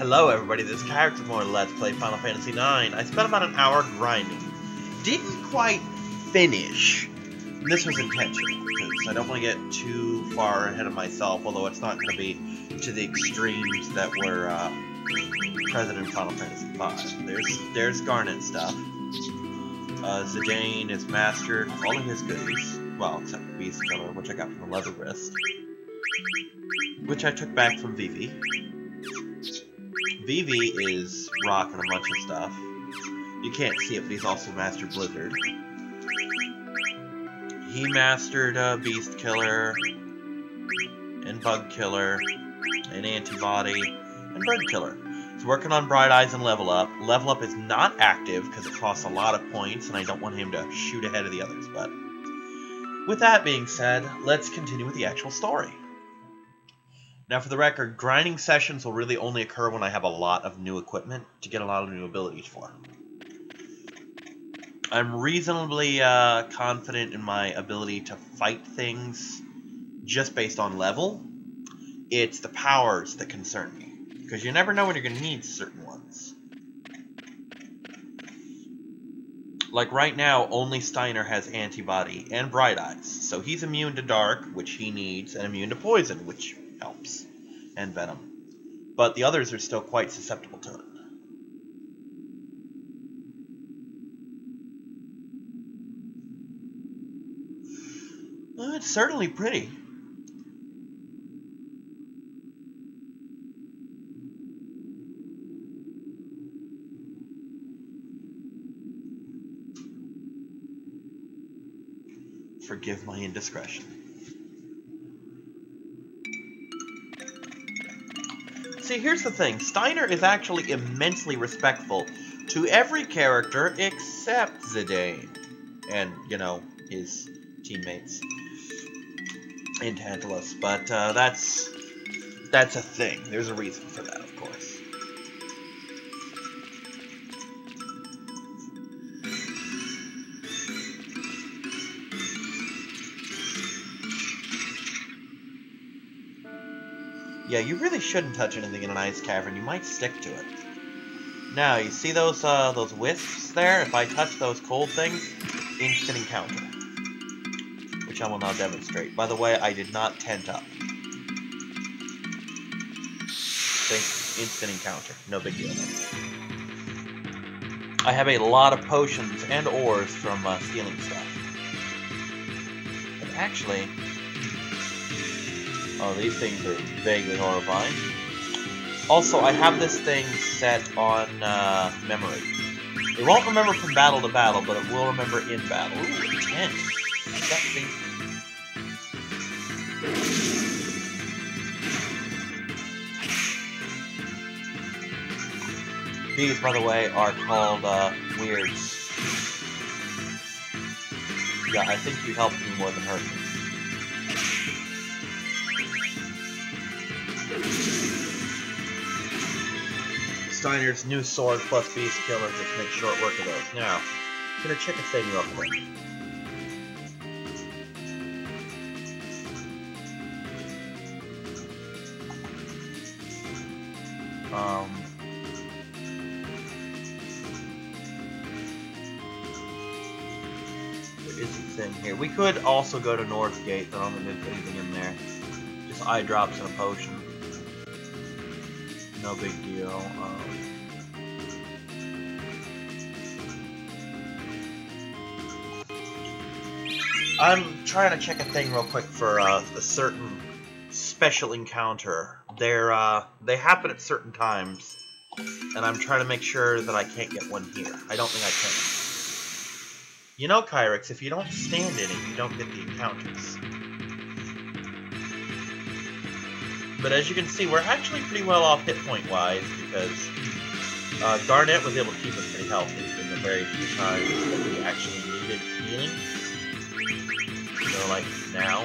Hello everybody, this is Character More Let's Play Final Fantasy IX. I spent about an hour grinding. Didn't quite finish. This was intentional, because I don't want to get too far ahead of myself, although it's not going to be to the extremes that were present in Final Fantasy V. There's Garnet stuff. Zidane is mastered all of his goodies. Well, except for Beast Killer, which I got from the Leather Wrist. Which I took back from Vivi. Vivi is rocking a bunch of stuff. You can't see it, but he's also mastered Blizzard. He mastered Beast Killer, and Bug Killer, and Antibody, and Bird Killer. He's working on Bright Eyes and Level Up. Level Up is not active because it costs a lot of points, and I don't want him to shoot ahead of the others. But with that being said, let's continue with the actual story. Now, for the record, grinding sessions will really only occur when I have a lot of new equipment to get a lot of new abilities for. I'm reasonably confident in my ability to fight things just based on level. It's the powers that concern me, because you never know when you're going to need certain ones. Like right now, only Steiner has Antibody and Bright Eyes, so he's immune to Dark, which he needs, and immune to Poison, which helps, and Venom. But the others are still quite susceptible to it. Well, it's certainly pretty. Forgive my indiscretion. See, here's the thing. Steiner is actually immensely respectful to every character except Zidane. And, you know, his teammates. And Tantalus. But, that's a thing. There's a reason for that, of course. Yeah, you really shouldn't touch anything in an ice cavern. You might stick to it. Now, you see those wisps there? If I touch those cold things, instant encounter. Which I will now demonstrate. By the way, I did not tent up. See? Instant encounter. No big deal. I have a lot of potions and ores from stealing stuff. But actually... oh, these things are vaguely horrifying. Also, I have this thing set on memory. It won't remember from battle to battle, but it will remember in battle. Ooh, 10. Sexy. These, by the way, are called weirds. Yeah, I think you helped me more than hurt me. Steiner's new sword plus Beast Killer just makes short work of those. Now, I'm gonna check a thing real quick. There is a thing here. We could also go to Northgate, but I don't think there's anything in there. Just eye drops and a potion. No big deal. I'm trying to check a thing real quick for a certain special encounter. They happen at certain times, and I'm trying to make sure that I can't get one here. I don't think I can. You know, Kyrix, if you don't stand in it, you don't get the encounters. But as you can see, we're actually pretty well off hit point-wise, because Garnet was able to keep us pretty healthy in the very few times that we actually needed healing. So, like, now,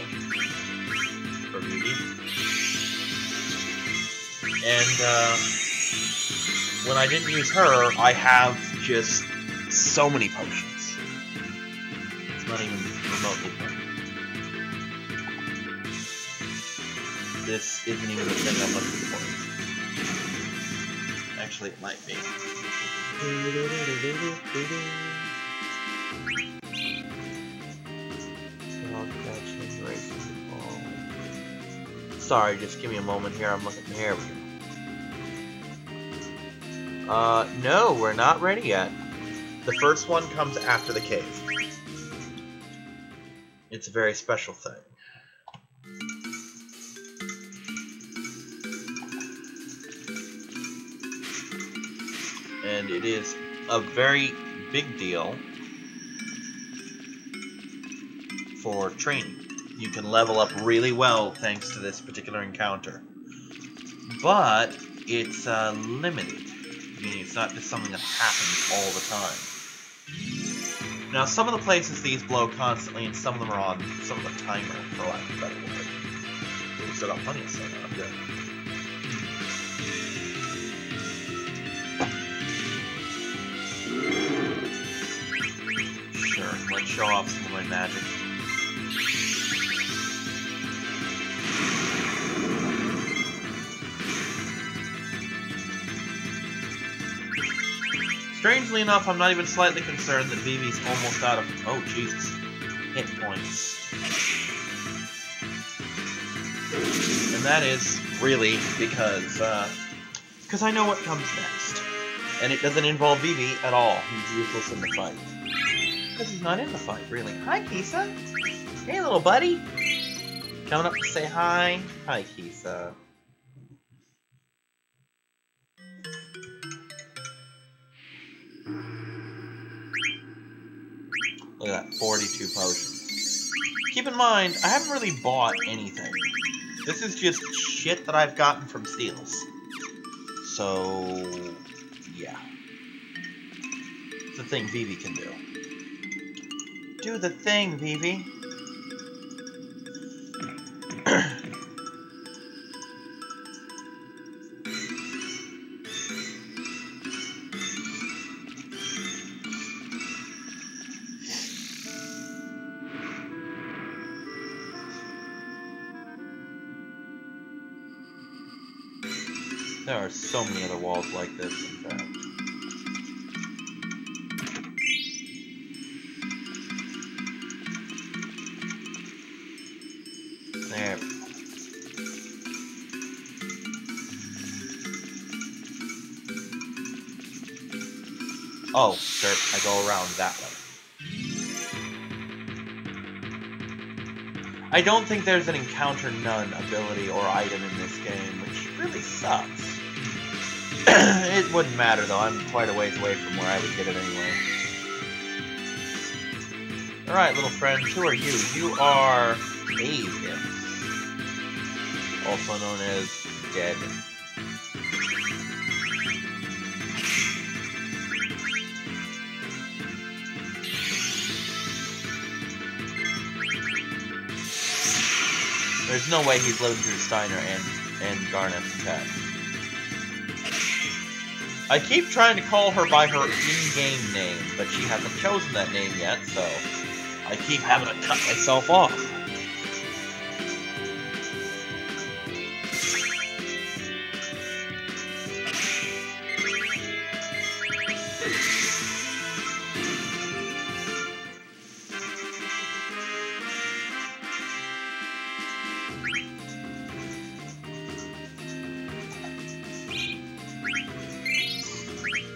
for Vivi. And, when I didn't use her, I have just so many potions. It's not even remotely funny. This isn't even the thing I'm looking for. Actually, it might be. Sorry, just give me a moment here. I'm looking. Here we go. No, we're not ready yet. The first one comes after the cave. It's a very special thing. And it is a very big deal for training. You can level up really well thanks to this particular encounter. But it's limited. Meaning it's not just something that happens all the time. Now, some of the places these blow constantly, and some of them are on some of the timer, for lack of a better word. We still got plenty of stuff. I'm good. Sure, let's show off some of my magic. Strangely enough, I'm not even slightly concerned that Vivi's almost out of, oh Jesus, hit points. And that is really because I know what comes next. And it doesn't involve Vivi at all. He's useless in the fight. Because he's not in the fight, really. Hi, Kisa. Hey, little buddy. Coming up to say hi. Hi, Kisa. Look at that, 42 potions. Keep in mind, I haven't really bought anything. This is just shit that I've gotten from steals. So, yeah. It's the thing Vivi can do. Do the thing, Vivi. There are so many other walls like this, in fact. There. Oh, sure, I go around that way. I don't think there's an encounter none ability or item in this game, which really sucks. It wouldn't matter though, I'm quite a ways away from where I would get it anyway. Alright, little friends, who are you? You are Avius, also known as Dead. There's no way he's living through Steiner and Garnet's attack. I keep trying to call her by her in-game name, but she hasn't chosen that name yet, so I keep having to cut myself off.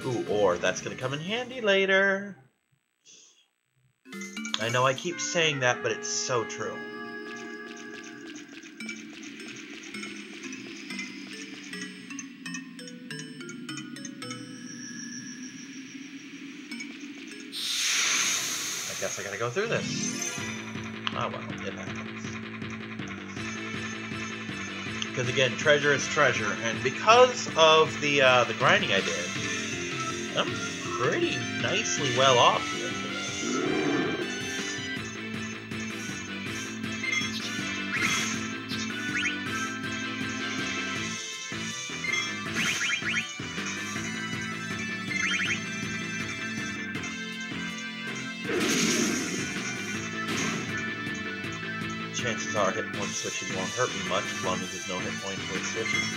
Ooh, or that's gonna come in handy later. I know I keep saying that, but it's so true. I guess I gotta go through this. Oh well, it happens. Because again, treasure is treasure, and because of the grinding I did, I'm pretty nicely well off here for this. Chances are hit point switching won't hurt me much as long as there's no hit point for switching.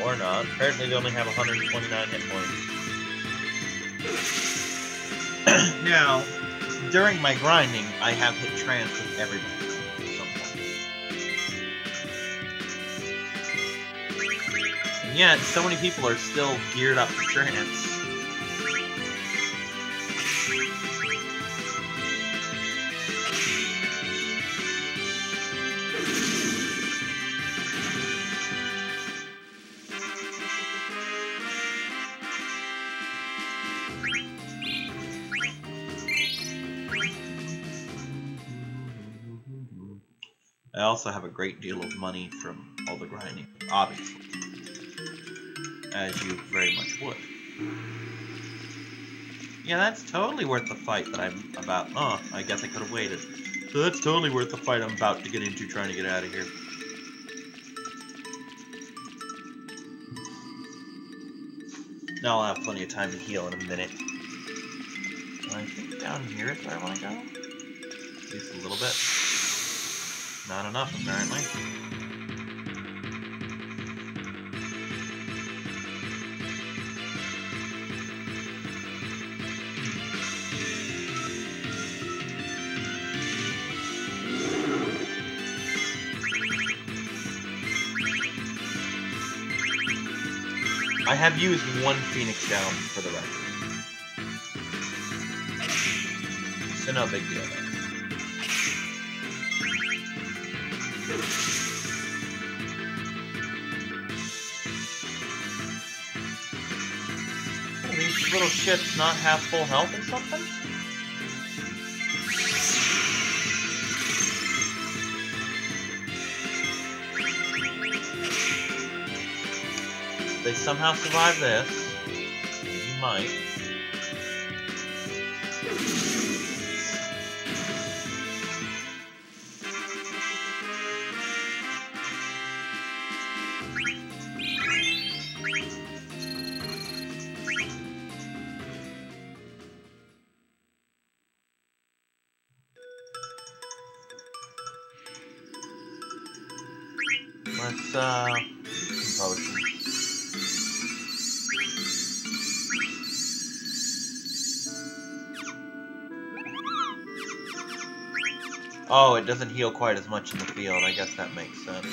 Or not. Apparently they only have 129 hit points. Now, during my grinding, I have hit trance with everybody at some point. And yet, so many people are still geared up for trance. I also have a great deal of money from all the grinding, obviously, as you very much would. Yeah, that's totally worth the fight that I'm about. Oh, I guess I could have waited. So that's totally worth the fight I'm about to get into trying to get out of here. Now I'll have plenty of time to heal in a minute. I think down here is where I want to go. At least a little bit. Not enough, apparently. I have used one Phoenix down for the record. So no big deal there. These little shits not have full health or something? They somehow survive this. You might. Let's, some potions. Oh, it doesn't heal quite as much in the field. I guess that makes sense.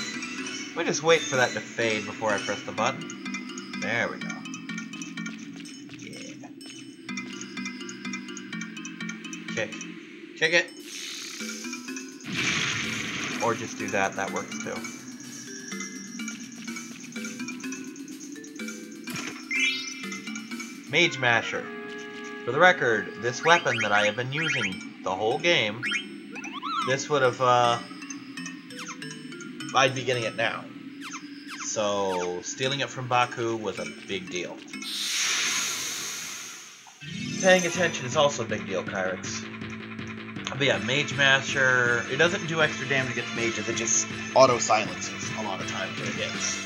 We just wait for that to fade before I press the button. There we go. Yeah. Kick. Kick it. Or just do that. That works too. Mage Masher. For the record, this weapon that I have been using the whole game, this would have, I'd be getting it now. So, stealing it from Baku was a big deal. Paying attention is also a big deal, Kyrix. But yeah, Mage Masher, it doesn't do extra damage against mages, it just auto-silences a lot of times when it hits.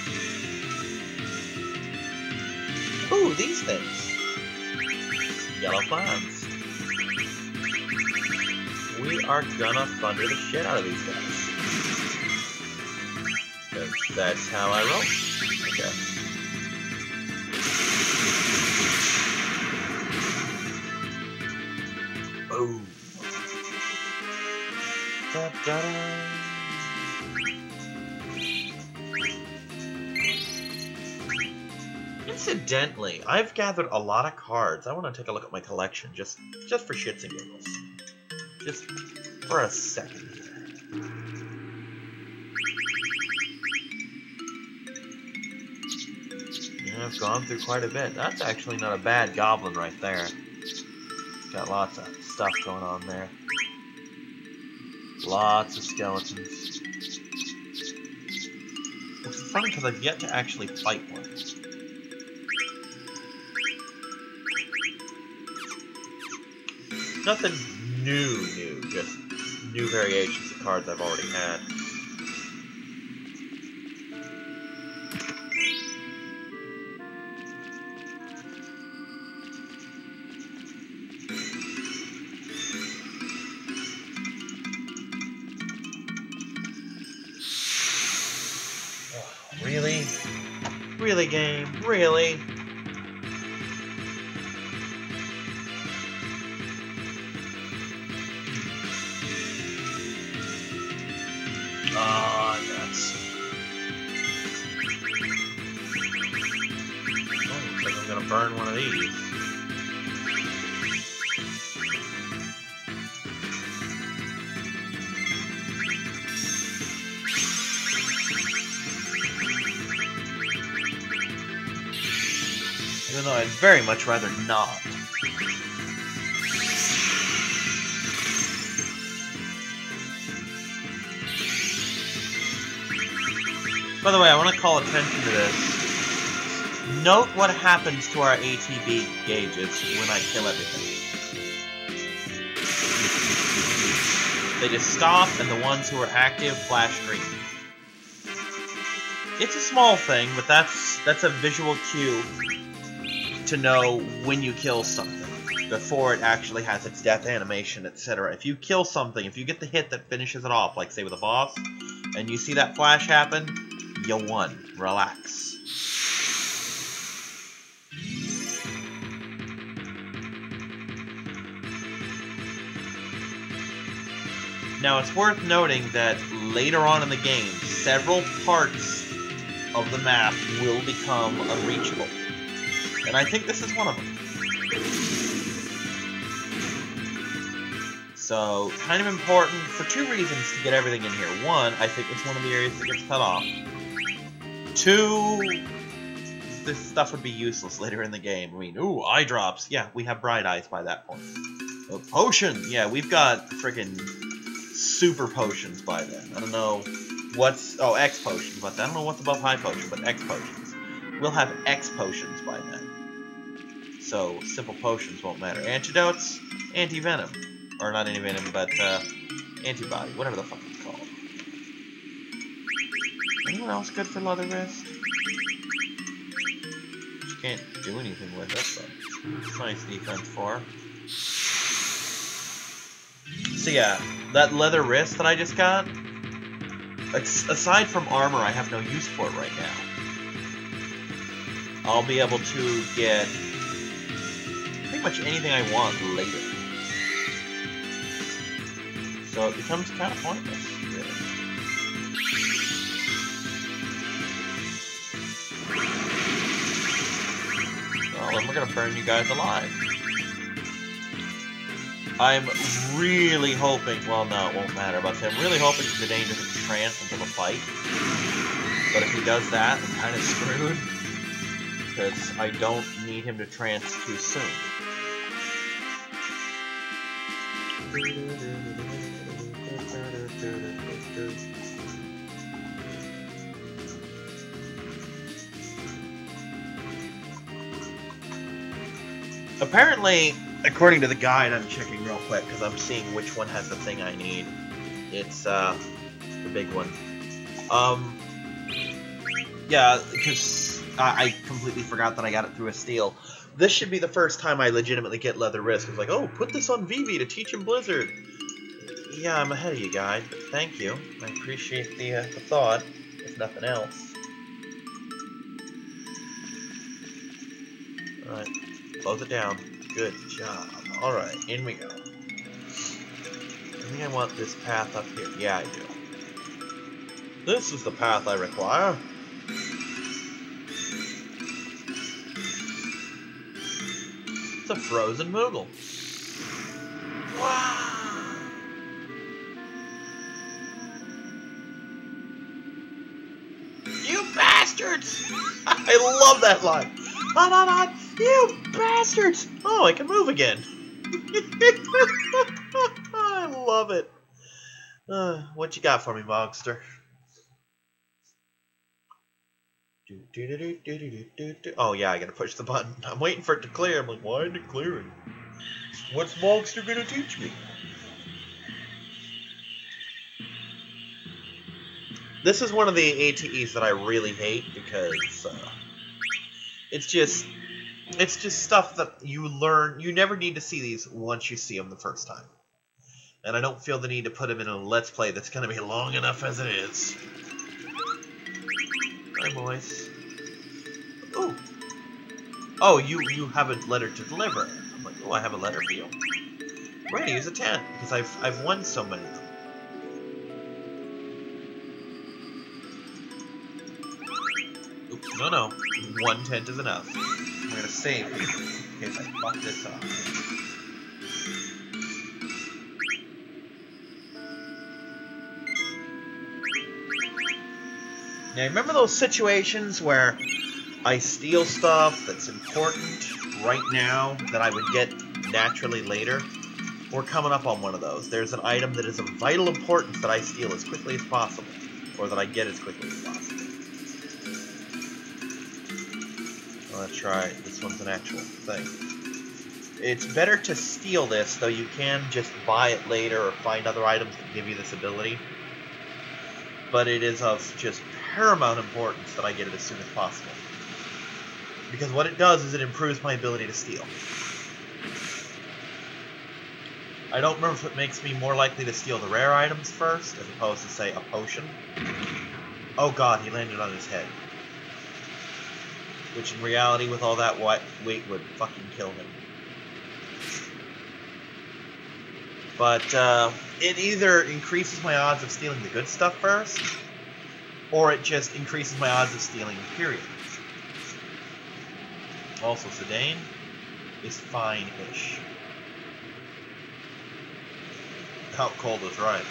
Ooh, these things. Yellow plants. We are gonna thunder the shit out of these guys. Because that's how I roll, I guess. Boom. Da, da, da. Incidentally, I've gathered a lot of cards. I want to take a look at my collection, just for shits and giggles. Just for a second here. Yeah, I've gone through quite a bit. That's actually not a bad goblin right there. Got lots of stuff going on there. Lots of skeletons. Which is funny because I've yet to actually fight one. Nothing new, just new variations of cards I've already had. Oh, really? Really, game? Really? Ah, nuts. Oh, looks like I'm gonna burn one of these. Even though I'd very much rather not. By the way, I want to call attention to this. Note what happens to our ATB gauges when I kill everything. They just stop, and the ones who are active flash green. It's a small thing, but that's a visual cue to know when you kill something before it actually has its death animation, etc. If you kill something, if you get the hit that finishes it off, like say with a boss, and you see that flash happen, you won. Relax. Now, it's worth noting that later on in the game, several parts of the map will become unreachable. And I think this is one of them. So, kind of important for two reasons to get everything in here. One, I think it's one of the areas that gets cut off. Two, this stuff would be useless later in the game. I mean, ooh, eye drops. Yeah, we have bright eyes by that point. A potion. Yeah, we've got freaking super potions by then. I don't know what's... Oh, X potions. But I don't know what's above high potion, but X potions. We'll have X potions by then. So, simple potions won't matter. Antidotes, anti-venom. Or not anti-venom, but antibody. Whatever the fuck it's called. Anyone else good for leather wrist? You can't do anything with it, but it's nice defense for. So yeah, that leather wrist that I just got, aside from armor, I have no use for it right now. I'll be able to get pretty much anything I want later. So it becomes kind of pointless, really. Well, then we're gonna burn you guys alive. I'm really hoping, well, no, it won't matter, but I'm really hoping Zidane doesn't trance until the fight. But if he does that, I'm kind of screwed. Because I don't need him to trance too soon. Apparently, according to the guide, I'm checking real quick because I'm seeing which one has the thing I need. It's the big one. Yeah, because I completely forgot that I got it through a steal. This should be the first time I legitimately get leather wrist. It's like, oh, put this on Vivi to teach him Blizzard. Yeah, I'm ahead of you, guy. Thank you. I appreciate the thought, if nothing else. Alright, close it down. Good job. Alright, in we go. I think I want this path up here. Yeah, I do. This is the path I require. It's a frozen Moogle. Wow! You bastards! I love that line. You bastards! Oh, I can move again. I love it. What you got for me, Mogster? Oh yeah, I gotta push the button. I'm waiting for it to clear. I'm like, why isn't it clearing? What's Mogster gonna teach me? This is one of the ATEs that I really hate because it's just stuff that you learn. You never need to see these once you see them the first time. And I don't feel the need to put them in a Let's Play that's going to be long enough as it is. Hi, boys. Ooh. Oh, you have a letter to deliver. I'm like, oh, I have a letter for you. We're gonna use a tent because I've won so many of them. Oops, no. 1 tent is enough. I'm gonna save in case I fuck this up. Now, remember those situations where I steal stuff that's important right now that I would get naturally later? We're coming up on one of those. There's an item that is of vital importance that I steal as quickly as possible, or that I get as quickly as possible. Well, that's right. This one's an actual thing. It's better to steal this, though you can just buy it later or find other items that give you this ability. But it is of just paramount importance that I get it as soon as possible. Because what it does is it improves my ability to steal. I don't remember if it makes me more likely to steal the rare items first, as opposed to, say, a potion. Oh god, he landed on his head. Which in reality, with all that weight, would fucking kill him. But it either increases my odds of stealing the good stuff first, or it just increases my odds of stealing, period. Also, Zidane is fine-ish. Out cold is right.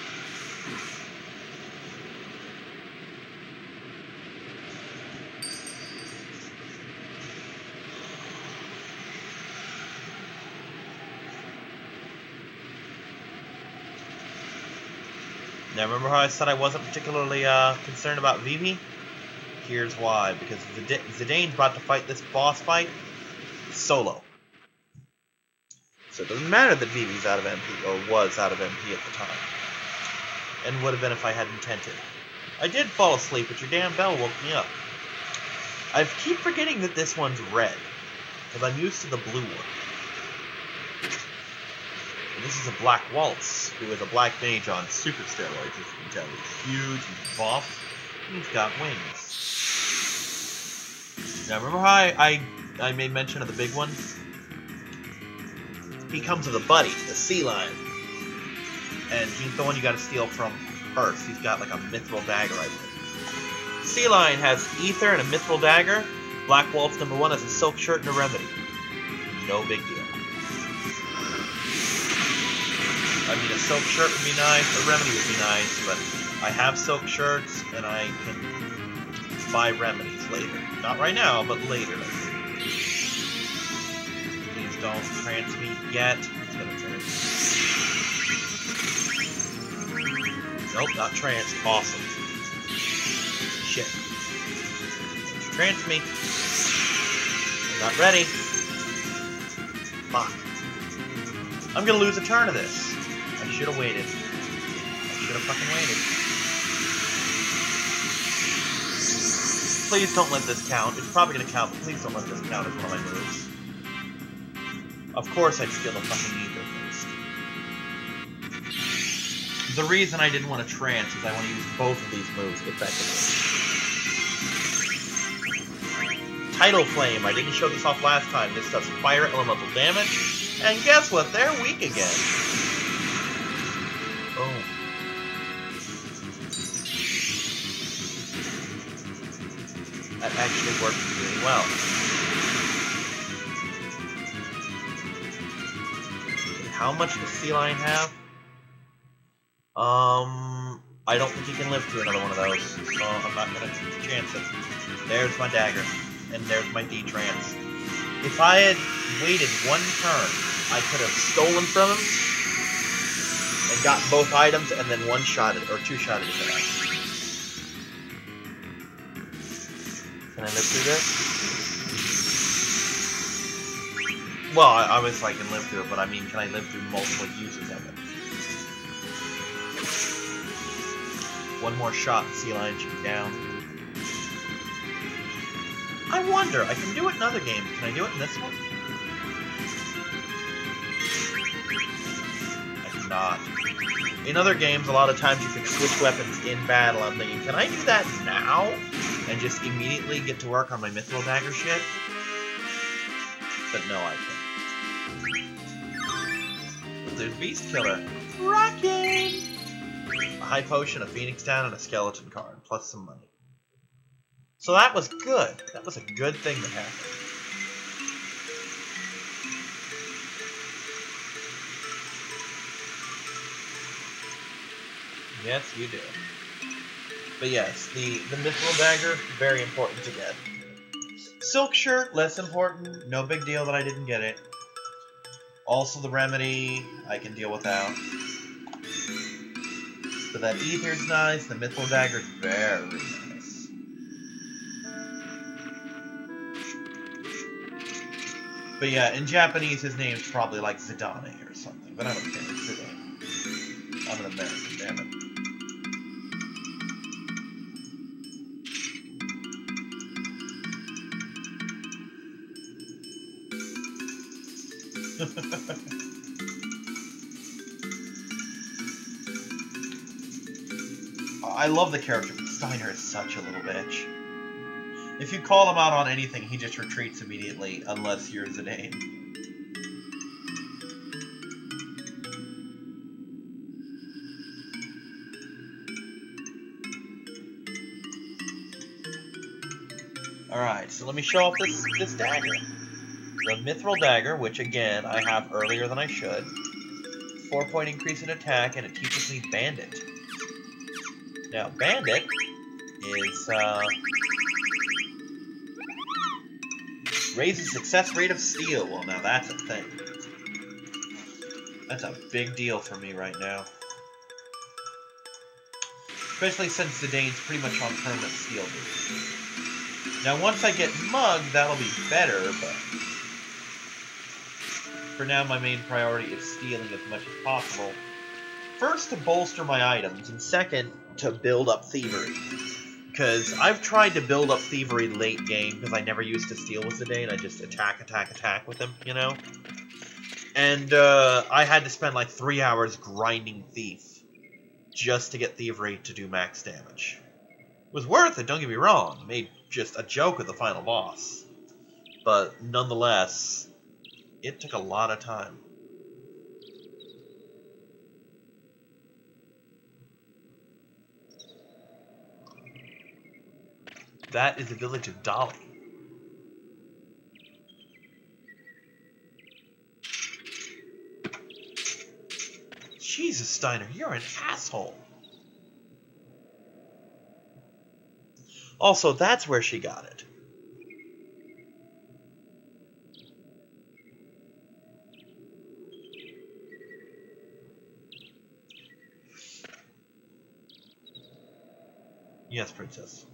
Now, remember how I said I wasn't particularly concerned about Vivi? Here's why. Because Zidane's about to fight this boss fight solo. So it doesn't matter that Vivi's out of MP, or was out of MP at the time. And would have been if I hadn't tented. I did fall asleep, but your damn bell woke me up. I keep forgetting that this one's red, because I'm used to the blue one. And this is a Black Waltz, who is a black mage on super steroids, as you can tell. He's huge, he's buff, and he's got wings. Now, remember how I made mention of the big one? He comes with a buddy, the sea lion. And he's the one you gotta steal from first. He's got like a mithril dagger, I believe. Sea lion has ether and a mithril dagger. Black Waltz #1 has a silk shirt and a remedy. No big deal. I mean, a silk shirt would be nice, a remedy would be nice, but I have silk shirts and I can buy remedies later. Not right now, but later. Please don't trance me yet. It's gonna trance. Nope, not trance. Awesome. Shit. Trance me. I'm not ready. Fuck. I'm gonna lose a turn of this. I should have waited. I should have fucking waited. Please don't let this count. It's probably gonna count, but please don't let this count as one of my moves. Of course I'd steal the fucking ether first. The reason I didn't want to trance is I want to use both of these moves effectively. Tidal Flame. I didn't show this off last time. This does fire elemental damage. And guess what? They're weak again. Oh. That actually works really well. How much does Sea Lion have? I don't think he can live through another one of those, so I'm not gonna chance it. There's my dagger, and there's my D-trance. If I had waited one turn, I could have stolen from him and gotten both items, and then one-shotted, or two-shotted his ass. Can I live through this? Well, obviously I can live through it, but I mean, can I live through multiple uses of it? One more shot, the Sea Lion should be down. I wonder, I can do it in other games. Can I do it in this one? I cannot. In other games, a lot of times you can switch weapons in battle. I'm thinking, can I do that now? and just immediately get to work on my Mithril Dagger shit. But no, I can't. But there's Beast Killer. Rockin'! A high potion, a Phoenix down, and a skeleton card, plus some money. So that was good. That was a good thing that happened. Yes, you do. But yes, the Mithril Dagger, very important to get. Silk Shirt, less important. No big deal that I didn't get it. Also the Remedy, I can deal without. But that Ether's nice, the Mithril Dagger's very nice. But yeah, in Japanese his name's probably like Zidane or something, but I don't care, it's Zidane. I'm an American, damn it. I love the character, but Steiner is such a little bitch. If you call him out on anything, he just retreats immediately, unless you're Zidane. Alright, so let me show off this dagger. The Mithril Dagger, which again, I have earlier than I should. 4-point increase in attack, and it teaches me Bandit. Now, Bandit is, raises success rate of steel. Well, now that's a thing. That's a big deal for me right now. Especially since Zidane's pretty much on permanent steel boost. Now, once I get mugged, that'll be better, but for now, my main priority is stealing as much as possible. First, to bolster my items, and second, to build up thievery. Because I've tried to build up thievery late game, because I never used to steal with Zidane, I just attack with him, you know? And I had to spend like 3 hours grinding Thief, just to get thievery to do max damage. It was worth it, don't get me wrong, it made just a joke of the final boss. But nonetheless, it took a lot of time. That is the village of Dolly. Jesus, Steiner, you're an asshole. Also, that's where she got it. Yes, princess.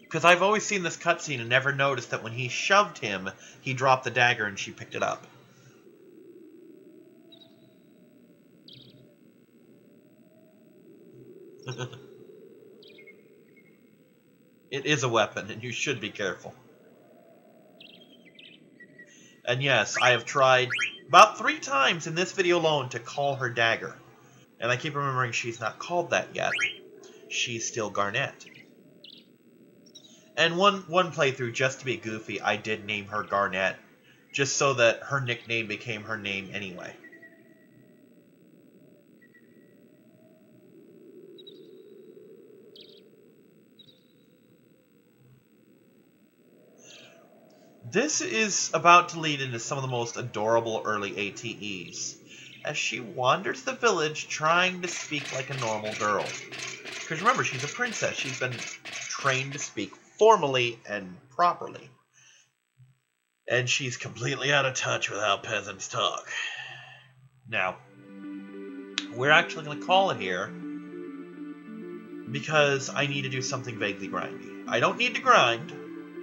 Because I've always seen this cutscene and never noticed that when he shoved him, he dropped the dagger and she picked it up. It is a weapon, and you should be careful. And yes, I have tried about 3 times in this video alone to call her Dagger. And I keep remembering she's not called that yet. She's still Garnet. And one playthrough, just to be goofy, I did name her Garnet, just so that her nickname became her name anyway. This is about to lead into some of the most adorable early ATEs, as she wanders the village trying to speak like a normal girl. Because remember, she's a princess. She's been trained to speak formally and properly. And she's completely out of touch with how peasants talk. Now, we're actually going to call it here because I need to do something vaguely grindy. I don't need to grind.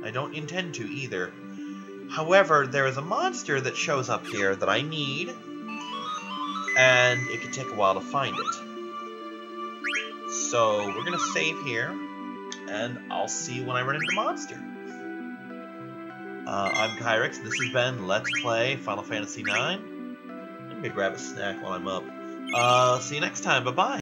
I don't intend to either. However, there is a monster that shows up here that I need, and it could take a while to find it. So, we're going to save here, and I'll see you when I run into the monster. I'm Kyrix, and this has been Let's Play Final Fantasy IX. I'm gonna grab a snack while I'm up. See you next time. Bye-bye.